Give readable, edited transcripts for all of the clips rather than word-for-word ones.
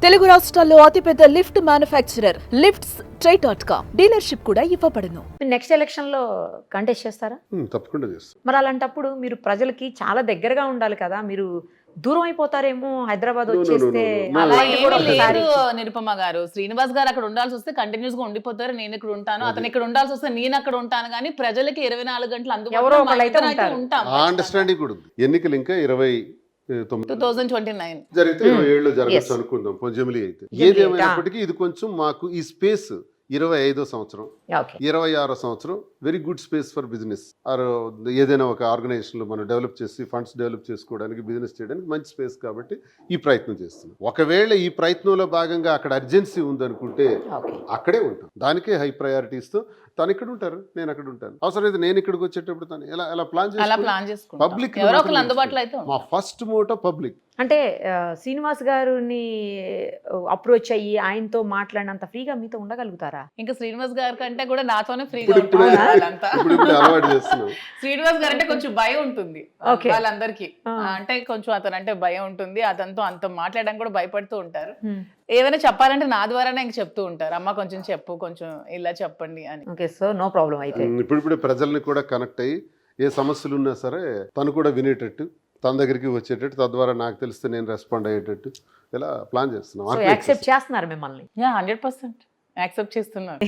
తెలుగు రాష్ట్రాల్లో అతిపెద్ద lift manufacturer lifts ట్రై.com dealership కూడా ఇవ్వబడును. నెక్స్ట్ ఎలక్షన్ లో కంటెస్ట్ చేస్తారా? తప్పకుండా చేస్తాం. మరి అలాంటప్పుడు మీరు ప్రజలకి చాలా దగ్గరగా ఉండాలి కదా, మీరు దూరం అయిపోతారేమో హైదరాబాద్ వచ్చేస్తే. అలా అలాంటి కూడా ఏమీ ఒకసారి లేదు నిరుపమ గారు. శ్రీనివాస్ గారు అక్కడ ఉండాల్సి వస్తే కంటిన్యూస్ గా ఉండిపోతారు, నేను ఇక్కడ ఉంటాను. అతను ఇక్కడ ఉండాల్సి వస్తే నేను అక్కడ ఉంటాను. కానీ ప్రజలకి 24 గంటలు ఎవరో ఒకళ్ళు అయితే అందుబాటులో ఉంటారు. ఉంటాం. ఆ అండర్స్టాండింగ్ కూడా ఉంది. ఎన్నికలు ఇంకా 2029 జరిగితే 27 జరగచ్చు అనుకుందాం, జమిలీ అయితే. ఏదేమైనప్పటికీ ఇది కొంచెం మాకు ఈ స్పేస్ 25వ సంవత్సరం, ఓకే 26వ సంవత్సరం very good space for business. Or ఏదైనా ఒక ఆర్గనైజేషన్ లో మనం డెవలప్ చేసి ఫండ్స్ డెవలప్ చేసుకోవడానికి, బిజినెస్ చేయడానికి మంచి స్పేస్ కాబట్టి ఈ ప్రయత్నం చేస్తున్నాం. ఒకవేళ ఈ ప్రయత్నంలో భాగంగా అక్కడ అర్జెన్సీ ఉందనుకుంటే అక్కడే ఉంటాం. దానికే హై ప్రయారిటీ ఇస్తూ తను ఇక్కడ ఉంటారు, నేను అక్కడ ఉంటాను. అవసరమైతే నేను ఇక్కడికి వచ్చేటప్పుడు తను ఎలా ప్లాన్ చేసుకుంటాం. పబ్లిక్ ఎవరో ఒకరు అందుబాటులో అయితే మా ఫస్ట్ మోటో పబ్లిక్. అంటే శ్రీనివాస్ గారిని అప్రోచ్ అయ్యి ఆయనతో మాట్లాడినంత ఫ్రీగా మీతో ఉండగలుగుతారా? ఇంకా శ్రీనివాస్ గారి కంటే కూడా నాతోనే ఫ్రీగా ఇప్పుడు ఉంటారు వాళ్ళంతా. అలవాటు చేస్తున్నాం. శ్రీనివాస్ గారు అంటే కొంచెం భయం ఉంటుంది Okay. వాళ్ళందరికీ. అంటే కొంచెం అతను అంటే భయం ఉంటుంది, అతనితో అంత మాట్లాడడానికి కూడా భయపడుతూ ఉంటారు. Hmm. ఏమైనా చెప్పాలంటే నా ద్వారానే ఇంక చెప్తూ ఉంటారు, అమ్మ కొంచెం చెప్పు, కొంచెం ఇలా చెప్పండి అని. ఓకే, సో నో ప్రాబ్లం అయితే. ఇప్పుడు ప్రజల్ని కూడా కనెక్ట్ అయ్యి ఏ సమస్యలు ఉన్నా సరే తను కూడా వినేటట్టు, తన దగ్గరికి వచ్చేటట్టు, తద్వారా నాకు తెలిస్తే నేను రెస్పాండ్ అయ్యేటట్టు ఇలా ప్లాన్ చేస్తున్నాం. సో యాక్సెప్ట్ చేస్తున్నారు మిమ్మల్ని? 100% యాక్సెప్ట్ చేస్తున్నారు,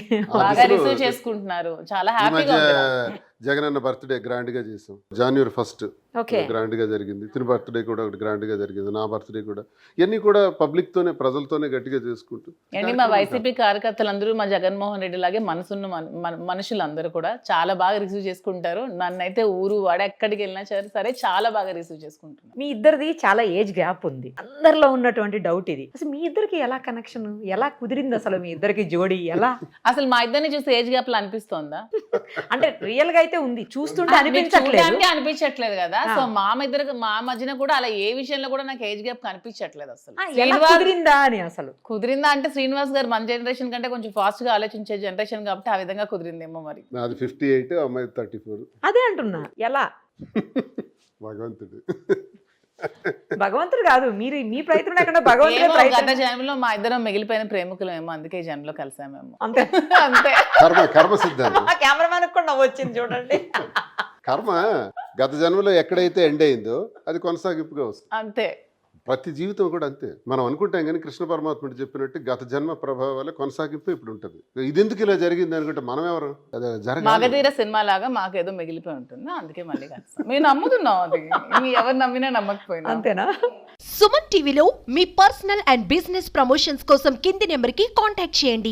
బాగా రిసీవ్ చేసుకుంటున్నారు, చాలా హ్యాపీగా ఉంది. జగన్ అన్న బర్త్డే గ్రాండ్ గా చేసాం. January 1st ఓకే గ్రాండ్ గా జరిగింది. తిని బర్త్డే కూడా ఒకటి గ్రాండ్ గా జరిగింది. నా బర్త్డే కూడా. ఇవన్నీ కూడా పబ్లిక్ తోనే, ప్రజలతోనే గట్టిగా చేసుకుంటూ. అండి మా వైసీపీ కార్యకర్తలందరూ మా జగన్మోహన్ రెడ్డి లాగే మనసున్న మనుషులందరూ కూడా చాలా బాగా రిసీవ్ చేసుకుంటారు. నన్నైతే ఊరు వాడ ఎక్కడికి వెళ్ళినా సరే చాలా బాగా రిసీవ్ చేసుకుంటున్నారు. మీ ఇద్దరిది చాలా ఏజ్ గ్యాప్ ఉంది. అందరిలో ఉన్నటువంటి డౌట్ ఇది, అసలు మీ ఇద్దరికి ఎలా కనెక్షన్, ఎలా కుదిరింది అసలు మీ ఇద్దరికి జోడి ఎలా? అసలు మా ఇద్దరిని చూస్తే ఏజ్ గ్యాప్ లో అనిపిస్తోందా? అంటే రియల్ గా అయితే ఉంది, చూస్తుంటే అనిపించట్లేదు. చూడడానికి అనిపించట్లేదు కదా. సో మా మధ్యన కూడా అలా ఏ విషయంలో కూడా నాకు ఏజ్ గ్యాప్ కనిపించట్లేదు అసలు. ఎలా కుదిరిందా అని అసలు. కుదిరిందా అంటే శ్రీనివాస్ గారు మన జనరేషన్ కంటే కొంచెం ఫాస్ట్ గా ఆలోచించే జనరేషన్ కాబట్టి ఆ విధంగా కుదిరిందేమో మరి. నాది 58, అమ్మాయి 34. అదే అంటున్నా, ఎలా? భగవంతుడు భగవంతుడు కాదు, మీరు మీ ప్రయత్నం లేకుండా భగవంతుడే గత ప్రయత్నం. జన్మలో మా ఇద్దరం మిగిలిపోయిన ప్రేమికులమేమో, అందుకే ఈ జన్మలో కలిసామేమో. అంతే అంతే. కర్మ సిద్ధాంతం. కెమెరామెన్ కూడా వచ్చింది చూడండి. కర్మ గత జన్మలో ఎక్కడైతే ఎండ్ అయిందో అది కొనసాగింపుగా వస్తుంది. అంతే. ప్రతి జీవితం కూడా అంతే. మనం అనుకుంటాం కానీ కృష్ణ పరమాత్ముడు చెప్పినట్టు గత జన్మ ప్రభావాల కొనసాగింపు ఇప్పుడు ఉంటుంది. ఇది ఎందుకు ఇలా జరిగింది అనుకుంటే మనం ఎవరు? అదే జరగాలి. మగధీర సినిమా లాగా మాకేదో మిగిలిపోయి ఉంటుంది, అందుకే మళ్ళీ కలిసాం. మేము నమ్ముతున్నాం, అది ఎవరు నమ్మినా నమ్మకపోయినా. అంతేనా? సుమన్ టీవీలో మీ పర్సనల్ అండ్ బిజినెస్ ప్రమోషన్స్ కోసం కింది నెంబర్కి కాంటాక్ట్ చేయండి.